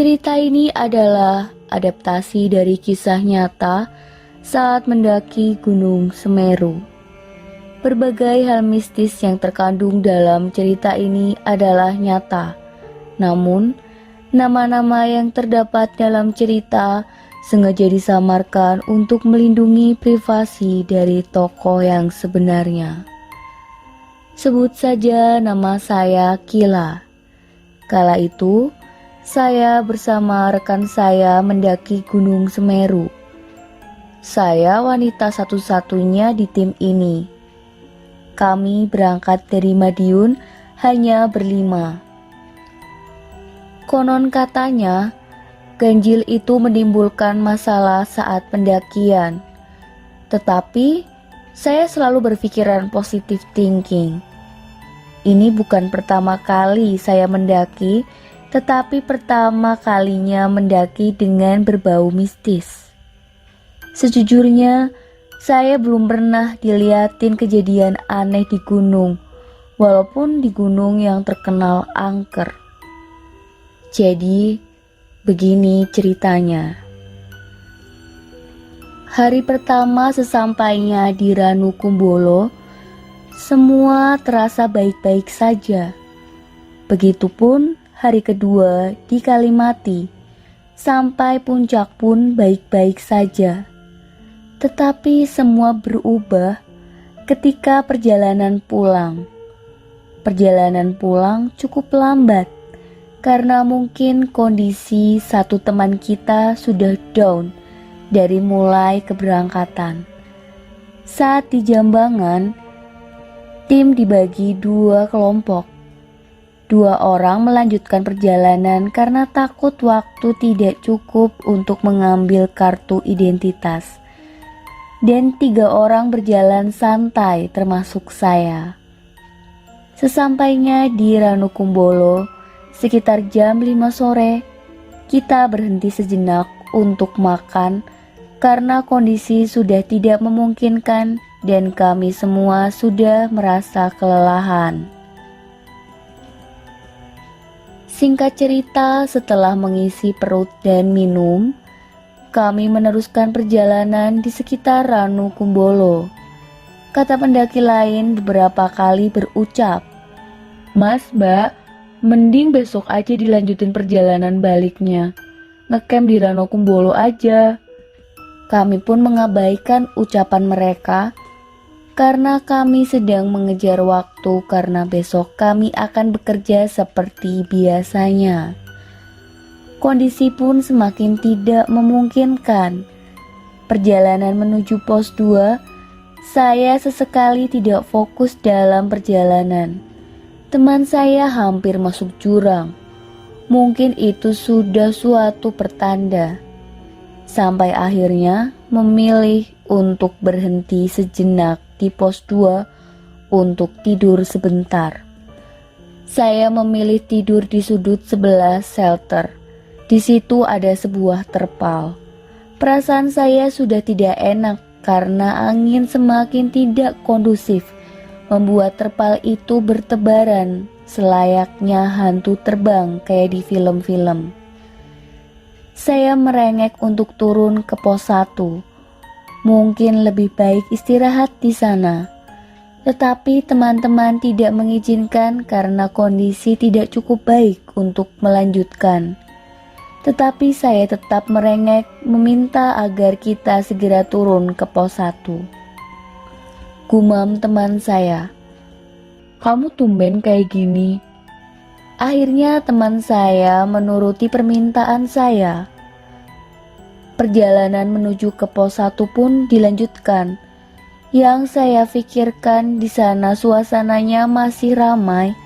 Cerita ini adalah adaptasi dari kisah nyata saat mendaki Gunung Semeru. Berbagai hal mistis yang terkandung dalam cerita ini adalah nyata. Namun, nama-nama yang terdapat dalam cerita sengaja disamarkan untuk melindungi privasi dari tokoh yang sebenarnya. Sebut saja nama saya Kila. Kala itu, saya bersama rekan saya mendaki Gunung Semeru. Saya wanita satu-satunya di tim ini. Kami berangkat dari Madiun hanya berlima. Konon katanya, ganjil itu menimbulkan masalah saat pendakian. Tetapi, saya selalu berpikiran positive thinking. Ini bukan pertama kali saya mendaki, tetapi pertama kalinya mendaki dengan berbau mistis. Sejujurnya, saya belum pernah dilihatin kejadian aneh di gunung, walaupun di gunung yang terkenal angker. Jadi, begini ceritanya. Hari pertama sesampainya di Ranukumbolo, semua terasa baik-baik saja. Begitupun hari kedua di Kalimati, sampai puncak pun baik-baik saja. Tetapi semua berubah ketika perjalanan pulang. Perjalanan pulang cukup lambat karena mungkin kondisi satu teman kita sudah down dari mulai keberangkatan. Saat di Jambangan, tim dibagi dua kelompok. Dua orang melanjutkan perjalanan karena takut waktu tidak cukup untuk mengambil kartu identitas. Dan 3 orang berjalan santai termasuk saya. Sesampainya di Ranukumbolo, sekitar jam 5 sore, kita berhenti sejenak untuk makan karena kondisi sudah tidak memungkinkan dan kami semua sudah merasa kelelahan. Singkat cerita, setelah mengisi perut dan minum, kami meneruskan perjalanan di sekitar Ranukumbolo. Kata pendaki lain beberapa kali berucap, "Mas, Mbak, mending besok aja dilanjutin perjalanan baliknya. Ngecamp di Ranukumbolo aja." Kami pun mengabaikan ucapan mereka karena kami sedang mengejar waktu karena besok kami akan bekerja seperti biasanya. Kondisi pun semakin tidak memungkinkan. Perjalanan menuju pos 2, saya sesekali tidak fokus dalam perjalanan. Teman saya hampir masuk jurang. Mungkin itu sudah suatu pertanda. Sampai akhirnya memilih untuk berhenti sejenak di pos 2 untuk tidur sebentar. Saya memilih tidur di sudut sebelah shelter. Di situ ada sebuah terpal. Perasaan saya sudah tidak enak karena angin semakin tidak kondusif, membuat terpal itu bertebaran selayaknya hantu terbang kayak di film-film. Saya merengek untuk turun ke pos 1. Mungkin lebih baik istirahat di sana. Tetapi teman-teman tidak mengizinkan karena kondisi tidak cukup baik untuk melanjutkan. Tetapi saya tetap merengek meminta agar kita segera turun ke pos 1. Gumam teman saya, "Kamu tumben kayak gini." Akhirnya teman saya menuruti permintaan saya. Perjalanan menuju ke pos 1 pun dilanjutkan. Yang saya pikirkan di sana suasananya masih ramai,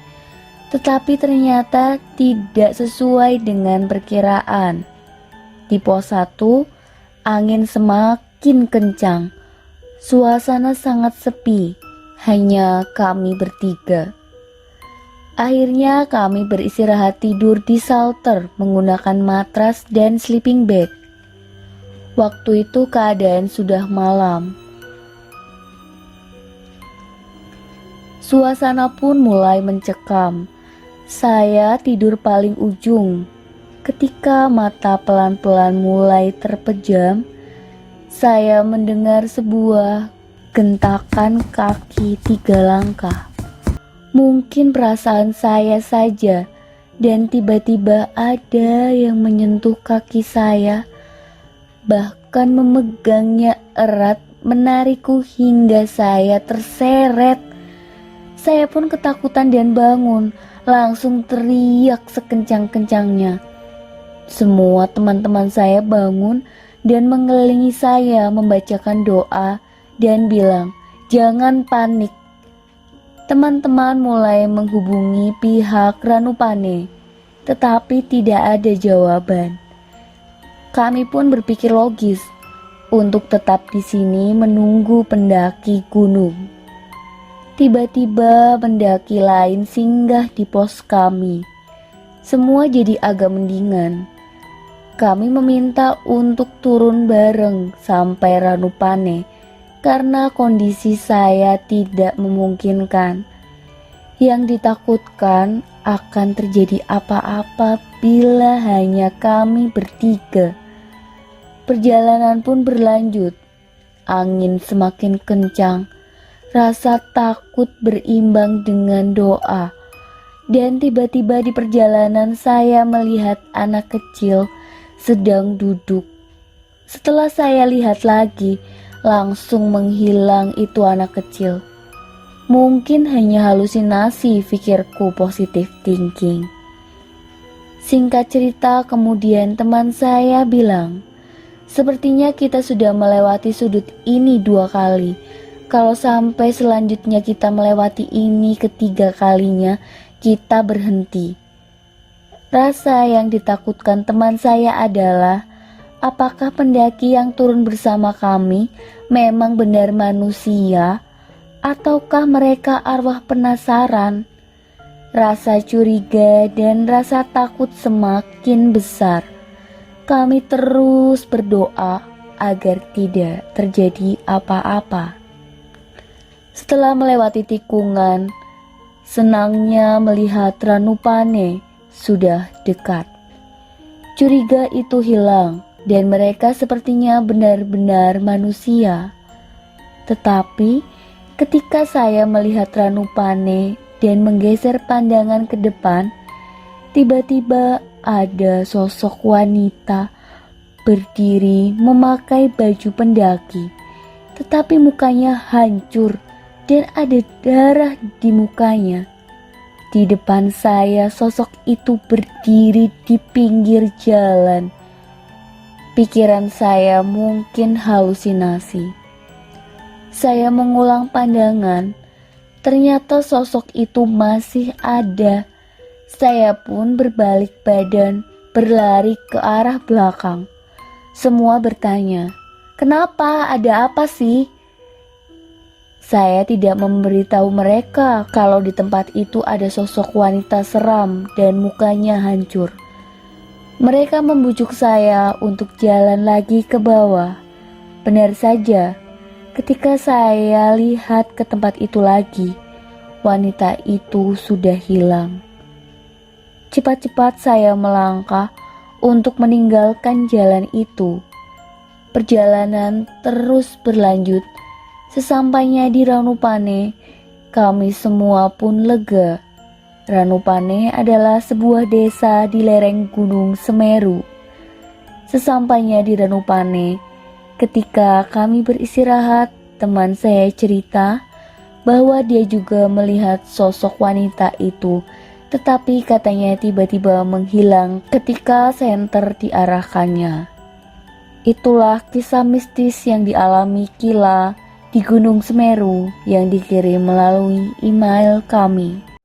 tetapi ternyata tidak sesuai dengan perkiraan. Di pos 1, angin semakin kencang. Suasana sangat sepi, hanya kami bertiga. Akhirnya kami beristirahat tidur di shelter menggunakan matras dan sleeping bag. Waktu itu keadaan sudah malam. Suasana pun mulai mencekam. Saya tidur paling ujung Ketika mata pelan-pelan mulai terpejam, saya mendengar sebuah gentakan kaki 3 langkah. Mungkin perasaan saya saja, dan tiba-tiba ada yang menyentuh kaki saya, bahkan memegangnya erat, menarikku hingga saya terseret. Saya pun ketakutan dan bangun, langsung teriak sekencang-kencangnya. Semua teman-teman saya bangun dan mengelilingi saya, membacakan doa dan bilang, "Jangan panik." Teman-teman mulai menghubungi pihak Ranupane, tetapi tidak ada jawaban. Kami pun berpikir logis untuk tetap di sini menunggu pendaki gunung. Tiba-tiba pendaki lain singgah di pos kami. Semua jadi agak mendingan. Kami meminta untuk turun bareng sampai Ranupane karena kondisi saya tidak memungkinkan. Yang ditakutkan akan terjadi apa-apa bila hanya kami bertiga. Perjalanan pun berlanjut. Angin semakin kencang. Rasa takut berimbang dengan doa. Dan tiba-tiba di perjalanan saya melihat anak kecil sedang duduk. Setelah saya lihat lagi, langsung menghilang itu anak kecil. Mungkin hanya halusinasi, pikirku positive thinking. Singkat cerita, kemudian teman saya bilang, "Sepertinya kita sudah melewati sudut ini 2 kali. Kalau sampai selanjutnya kita melewati ini ketiga kalinya, kita berhenti." Rasa yang ditakutkan teman saya adalah, apakah pendaki yang turun bersama kami memang benar manusia, ataukah mereka arwah penasaran? Rasa curiga dan rasa takut semakin besar. Kami terus berdoa agar tidak terjadi apa-apa. Setelah melewati tikungan, senangnya melihat Ranupane sudah dekat. Curiga itu hilang dan mereka sepertinya benar-benar manusia. Tetapi ketika saya melihat Ranupane dan menggeser pandangan ke depan, tiba-tiba ada sosok wanita berdiri memakai baju pendaki, tetapi mukanya hancur dan ada darah di mukanya. Di depan saya, sosok itu berdiri di pinggir jalan. Pikiran saya mungkin halusinasi. Saya mengulang pandangan, ternyata sosok itu masih ada. Saya pun berbalik badan, berlari ke arah belakang. Semua bertanya, "Kenapa? Ada apa sih?" Saya tidak memberitahu mereka kalau di tempat itu ada sosok wanita seram dan mukanya hancur. Mereka membujuk saya untuk jalan lagi ke bawah. Benar saja, ketika saya lihat ke tempat itu lagi, wanita itu sudah hilang. Cepat-cepat saya melangkah untuk meninggalkan jalan itu. Perjalanan terus berlanjut. Sesampainya di Ranupane, kami semua pun lega. Ranupane adalah sebuah desa di lereng Gunung Semeru. Sesampainya di Ranupane, ketika kami beristirahat, teman saya cerita bahwa dia juga melihat sosok wanita itu, tetapi katanya tiba-tiba menghilang ketika senter diarahkannya. Itulah kisah mistis yang dialami Kila di Gunung Semeru yang dikirim melalui email kami.